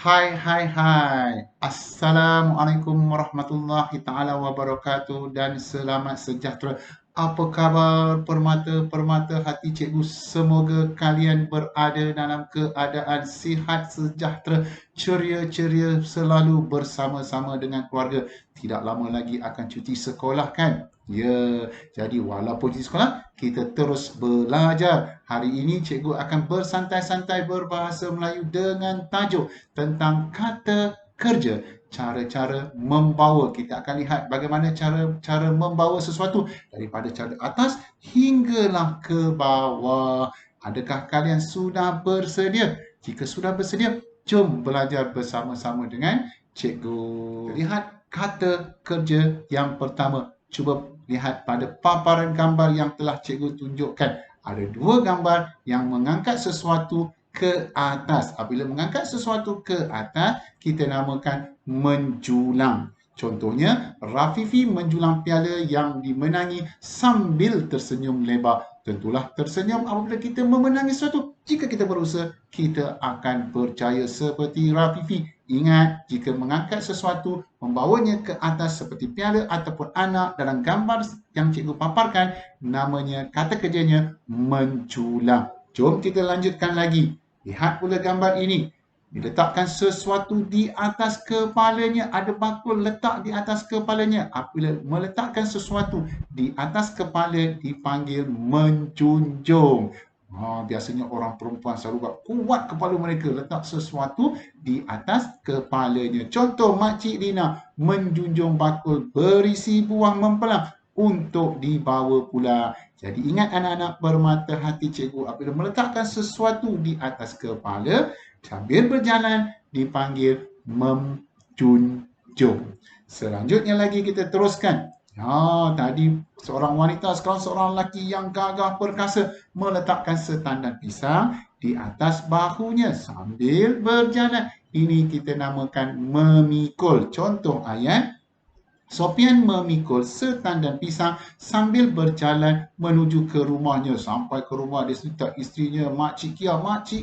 Hai. Assalamualaikum warahmatullahi taala wabarakatuh dan selamat sejahtera. Apa khabar permata-permata hati cikgu? Semoga kalian berada dalam keadaan sihat sejahtera, ceria-ceria selalu bersama-sama dengan keluarga. Tidak lama lagi akan cuti sekolah kan? Ya, jadi walaupun di sekolah, kita terus belajar. Hari ini cikgu akan bersantai-santai berbahasa Melayu dengan tajuk tentang kata kerja, cara-cara membawa. Kita akan lihat bagaimana cara membawa sesuatu daripada cara atas hinggalah ke bawah. Adakah kalian sudah bersedia? Jika sudah bersedia, jom belajar bersama-sama dengan cikgu. Lihat kata kerja yang pertama. Cuba lihat pada paparan gambar yang telah cikgu tunjukkan. Ada dua gambar yang mengangkat sesuatu ke atas. Apabila mengangkat sesuatu ke atas, kita namakan menjulang. Contohnya, Rafifi menjulang piala yang dimenangi sambil tersenyum lebar. Tentulah tersenyum apabila kita memenangi sesuatu. Jika kita berusaha, kita akan berjaya seperti Rafifi. Ingat, jika mengangkat sesuatu, membawanya ke atas seperti piala ataupun anak dalam gambar yang cikgu paparkan, namanya kata kerjanya menjulang. Jom kita lanjutkan lagi. Lihat pula gambar ini. Diletakkan sesuatu di atas kepalanya. Ada bakul letak di atas kepalanya. Apabila meletakkan sesuatu di atas kepala dipanggil menjunjung. Biasanya orang perempuan selalu kuat kepala mereka letak sesuatu di atas kepalanya. Contoh Makcik Dina menjunjung bakul berisi buah mempelang untuk dibawa pula. Jadi ingat anak-anak bermata hati cikgu, apabila meletakkan sesuatu di atas kepala sambil berjalan dipanggil menjunjung. Selanjutnya lagi kita teruskan. Tadi seorang wanita, sekarang seorang lelaki yang gagah perkasa meletakkan setandan pisang di atas bahunya sambil berjalan. Ini kita namakan memikul. Contoh ayat, Sofian memikul setandan pisang sambil berjalan menuju ke rumahnya. Sampai ke rumah dia cerita isterinya, Makcik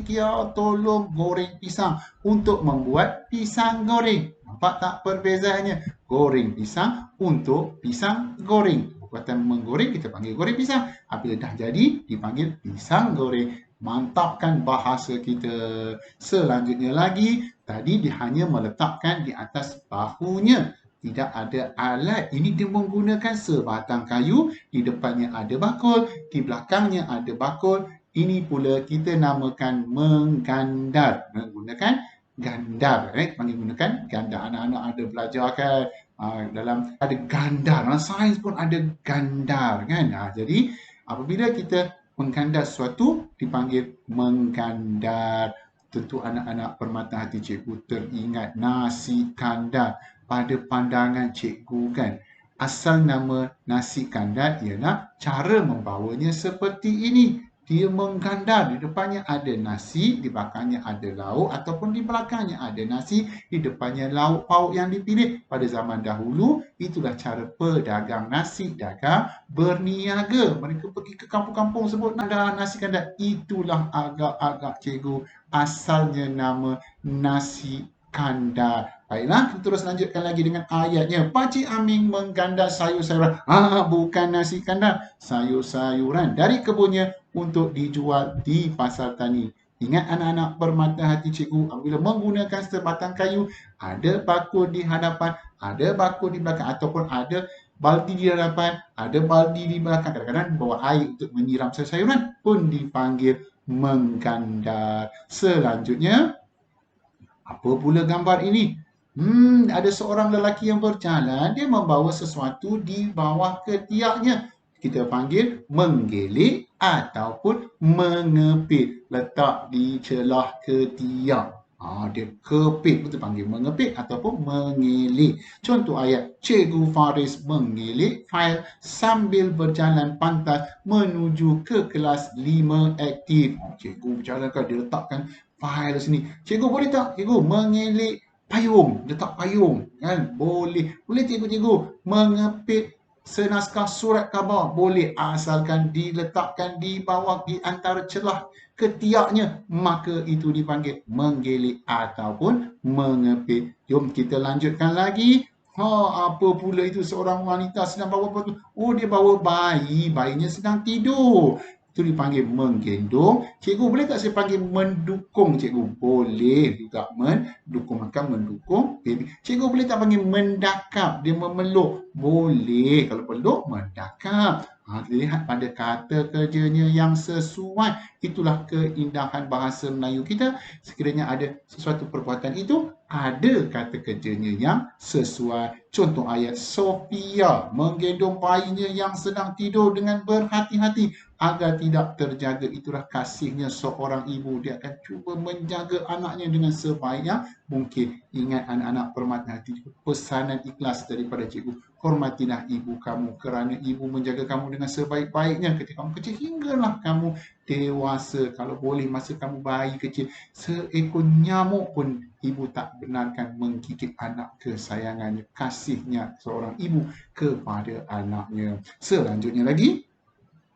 Kia, tolong goreng pisang untuk membuat pisang goreng. Nampak tak perbezaannya? Goreng pisang untuk pisang goreng. Perbuatan menggoreng kita panggil goreng pisang. Apabila dah jadi dipanggil pisang goreng. Mantapkan bahasa kita. Selanjutnya lagi, tadi dia hanya meletakkan di atas bahunya. Tidak ada alat. Ini dia menggunakan sebatang kayu. Di depannya ada bakul. Di belakangnya ada bakul. Ini pula kita namakan menggandar. Menggunakan gandar. Menggunakan gandar. Anak-anak ada belajar kan. Dalam ada gandar. Dalam sains pun ada gandar kan. Jadi apabila kita menggandar sesuatu dipanggil menggandar. Tentu anak-anak permata hati cikgu teringat nasi kandar pada pandangan cikgu kan. Asal nama nasi kandar ialah cara membawanya seperti ini. Dia menggandar, di depannya ada nasi, di belakangnya ada lauk ataupun di belakangnya ada nasi, di depannya lauk pauk yang dipilih. Pada zaman dahulu, itulah cara pedagang nasi dagang berniaga. Mereka pergi ke kampung-kampung sebut ada nasi kandar. Itulah agak-agak cikgu asalnya nama nasi kandar. Baiklah, kita terus lanjutkan lagi dengan ayatnya. Pakcik Aming menggandar sayur-sayuran. Bukan nasi kandar, sayur-sayuran dari kebunnya untuk dijual di pasar tani. Ingat anak-anak permata hati cikgu, apabila menggunakan sebatang kayu, ada bakul di hadapan, ada bakul di belakang, ataupun ada baldi di hadapan, ada baldi di belakang. Kadang-kadang bawa air untuk menyiram sayur-sayuran pun dipanggil menggandar. Selanjutnya, apa pula gambar ini? Ada seorang lelaki yang berjalan, dia membawa sesuatu di bawah ketiaknya. Kita panggil menggelik ataupun mengepit. Letak di celah ketiak. Dia kepit, betul panggil mengepit ataupun mengelik. Contoh ayat, Cikgu Faris mengelik fail sambil berjalan pantas menuju ke kelas 5 aktif. Cikgu berjalan kan, dia letakkan fail sini. Cikgu boleh tak? Cikgu mengelik payung, letak payung kan? Boleh. Boleh cikgu mengepit senaskah surat khabar? Boleh, asalkan diletakkan di bawah di antara celah ketiaknya, maka itu dipanggil menggelek ataupun mengepit. Jom kita lanjutkan lagi. Apa pula itu seorang wanita sedang bawa apa tu? Oh, dia bawa bayi, bayinya sedang tidur. Itu dipanggil menggendong. Cikgu, boleh tak saya panggil mendukung, cikgu? Boleh juga mendukung, maka mendukung baby. Cikgu, boleh tak panggil mendakap? Dia memeluk. Boleh, kalau peluk mendakap. Lihat pada kata kerjanya yang sesuai. Itulah keindahan bahasa Melayu kita. Sekiranya ada sesuatu perbuatan itu, ada kata kerjanya yang sesuai. Contoh ayat, Sophia menggendong bayinya yang sedang tidur dengan berhati-hati agar tidak terjaga. Itulah kasihnya seorang ibu. Dia akan cuba menjaga anaknya dengan sebaik yang mungkin. Ingat anak-anak, permata hati, pesanan ikhlas daripada cikgu. Hormatilah ibu kamu kerana ibu menjaga kamu dengan sebaik-baiknya ketika kamu kecil hinggalah kamu dewasa. Kalau boleh masa kamu bayi kecil, seekor nyamuk pun ibu tak benarkan menggigit anak kesayangannya. Kasihnya seorang ibu kepada anaknya. Selanjutnya lagi,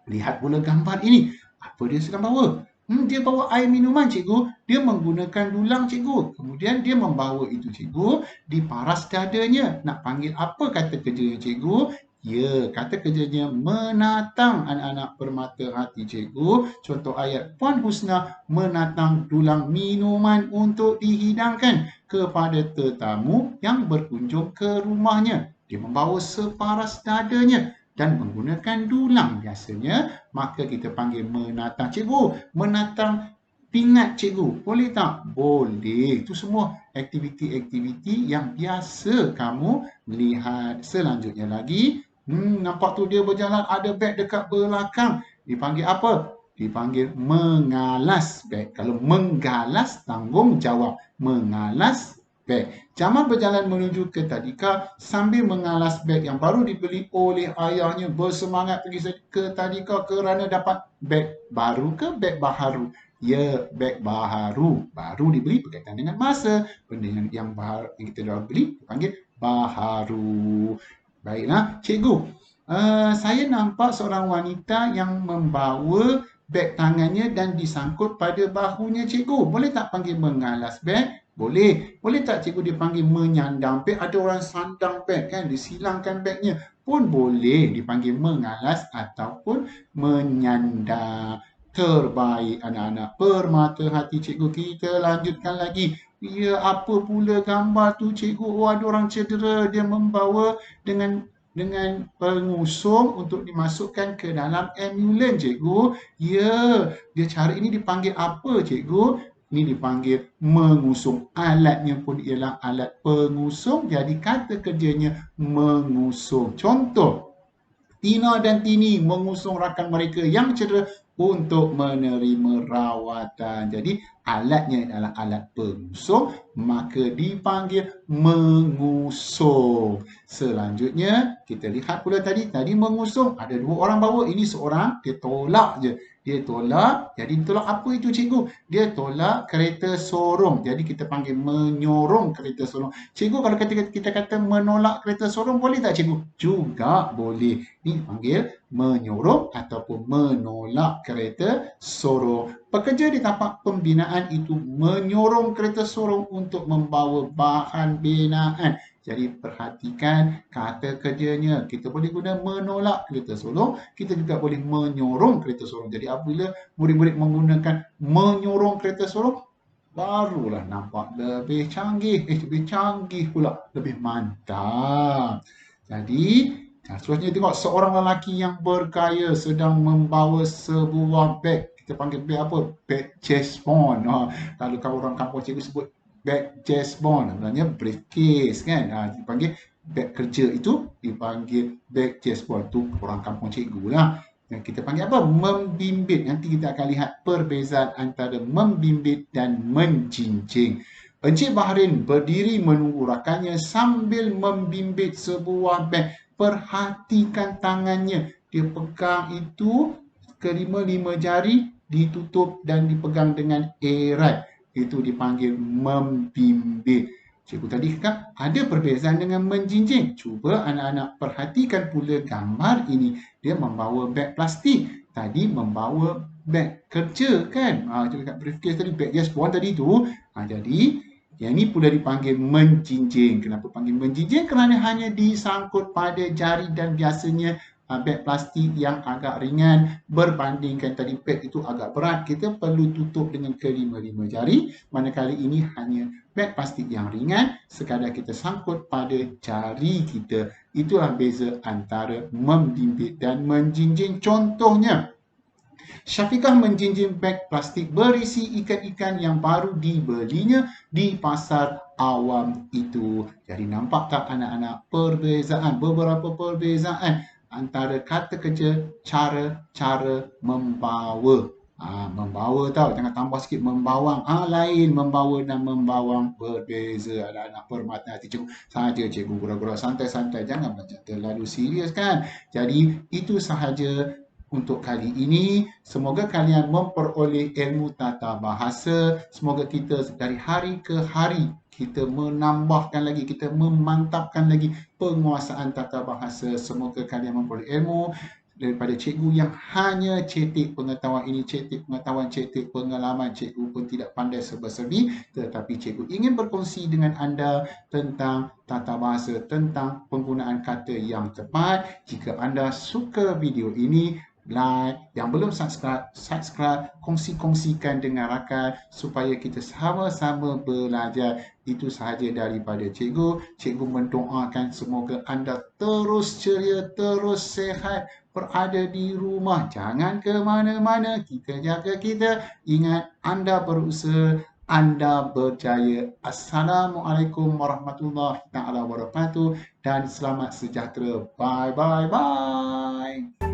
lihat pula gambar ini. Apa dia sedang bawa? Dia bawa air minuman, cikgu. Dia menggunakan dulang, cikgu. Kemudian dia membawa itu, cikgu, di paras dadanya. Nak panggil apa kata kerjanya, cikgu? Ya, kata kerjanya menatang anak-anak permata hati, cikgu. Contoh ayat, Puan Husna menatang dulang minuman untuk dihidangkan kepada tetamu yang berkunjung ke rumahnya. Dia membawa separas dadanya dan menggunakan dulang biasanya, maka kita panggil menatang. Cikgu, menatang pingat, cikgu. Boleh tak? Boleh. Itu semua aktiviti-aktiviti yang biasa kamu lihat. Selanjutnya lagi, nampak tu dia berjalan, ada beg dekat belakang. Dipanggil apa? Dipanggil mengalas beg. Kalau menggalas, tanggungjawab. Mengalas beg. Jamal berjalan menuju ke tadika sambil mengalas beg yang baru dibeli oleh ayahnya. Bersemangat pergi ke tadika kerana dapat beg baru ke beg baharu? Ya, beg baharu. Baru dibeli berkaitan dengan masa. Benda yang baharu yang kita dah beli dipanggil baharu. Baiklah, cikgu. Saya nampak seorang wanita yang membawa beg tangannya dan disangkut pada bahunya, cikgu. Boleh tak panggil mengalas beg? Boleh. Boleh tak cikgu dipanggil menyandang beg? Ada orang sandang beg kan, disilangkan begnya. Pun boleh dipanggil mengalas ataupun menyandang. Terbaik anak-anak. Permata hati, cikgu. Kita lanjutkan lagi. Ya, apa pula gambar tu, cikgu? Oh, ada orang cedera. Dia membawa dengan pengusung untuk dimasukkan ke dalam ambulans, cikgu. Ya, dia cara ini dipanggil apa, cikgu? Ini dipanggil mengusung. Alatnya pun ialah alat pengusung. Jadi kata kerjanya mengusung. Contoh, Tina dan Tini mengusung rakan mereka yang cedera untuk menerima rawatan. Jadi alatnya adalah alat pengusung, maka dipanggil mengusung. Selanjutnya kita lihat pula tadi mengusung ada dua orang bawa, ini seorang dia tolak je. Dia tolak, jadi tolak apa itu, cikgu? Dia tolak kereta sorong. Jadi kita panggil menyorong kereta sorong. Cikgu, kalau kita kata menolak kereta sorong boleh tak, cikgu? Juga boleh. Ini panggil menyorong ataupun menolak kereta sorong. Pekerja di tapak pembinaan itu menyorong kereta sorong untuk membawa bahan binaan. Jadi perhatikan kata kerjanya. Kita boleh guna menolak kereta sorong, kita juga boleh menyorong kereta sorong. Jadi apabila murid-murid menggunakan menyorong kereta sorong, barulah nampak lebih canggih. Lebih canggih pula, lebih mantap. Jadi seterusnya tengok seorang lelaki yang bergaya sedang membawa sebuah beg. Kita panggil beg apa? Beg chestbon. Kalau orang kampung cikgu sebut beg chestbon, sebenarnya briefcase kan. Dipanggil beg kerja itu dipanggil beg chestbon. Tu orang kampung cikgu lah. Yang kita panggil apa? Membimbit. Nanti kita akan lihat perbezaan antara membimbit dan menjinjing. Encik Bahrin berdiri menunggu rakannya sambil membimbit sebuah beg. Perhatikan tangannya. Dia pegang itu kelima-lima jari ditutup dan dipegang dengan erat. Itu dipanggil membimbit. Cikgu tadi kata ada perbezaan dengan menjinjing. Cuba anak-anak perhatikan pula gambar ini. Dia membawa beg plastik. Tadi membawa beg kerja kan. Itu dekat briefcase tadi, beg gas buang tadi tu. Jadi yang ini pula dipanggil menjinjing. Kenapa panggil menjinjing? Kerana hanya disangkut pada jari dan biasanya beg plastik yang agak ringan berbandingkan tadi beg itu agak berat. Kita perlu tutup dengan kelima-lima jari. Manakala ini hanya beg plastik yang ringan, sekadar kita sangkut pada jari kita. Itulah beza antara membimbit dan menjinjing. Contohnya, Syafiqah menjinjing beg plastik berisi ikan-ikan yang baru dibelinya di pasar awam itu. Jadi nampak tak anak-anak perbezaan, beberapa perbezaan antara kata kerja, cara membawa. Membawa tau, jangan tambah sikit membawang. Lain membawa dan membawang berbeza. Anak-anak hormat hati cikgu. Saja cikgu gurau-gurau santai-santai. Jangan macam terlalu serius kan. Jadi itu sahaja untuk kali ini. Semoga kalian memperoleh ilmu tata bahasa. Semoga kita dari hari ke hari kita menambahkan lagi, kita memantapkan lagi penguasaan tata bahasa. Semoga kalian memperoleh ilmu daripada cikgu yang hanya cetek pengetahuan ini, cetek pengetahuan, cetek pengalaman. Cikgu pun tidak pandai serba-serbi, tetapi cikgu ingin berkongsi dengan anda tentang tata bahasa, tentang penggunaan kata yang tepat. Jika anda suka video ini, like, yang belum subscribe, kongsi-kongsikan dengan rakan supaya kita sama-sama belajar. Itu sahaja daripada cikgu. Cikgu mendoakan semoga anda terus ceria, terus sehat, berada di rumah. Jangan ke mana-mana. Kita jaga kita. Ingat, anda berusaha, anda berjaya. Assalamualaikum warahmatullahi taala wabarakatuh dan selamat sejahtera. Bye bye bye.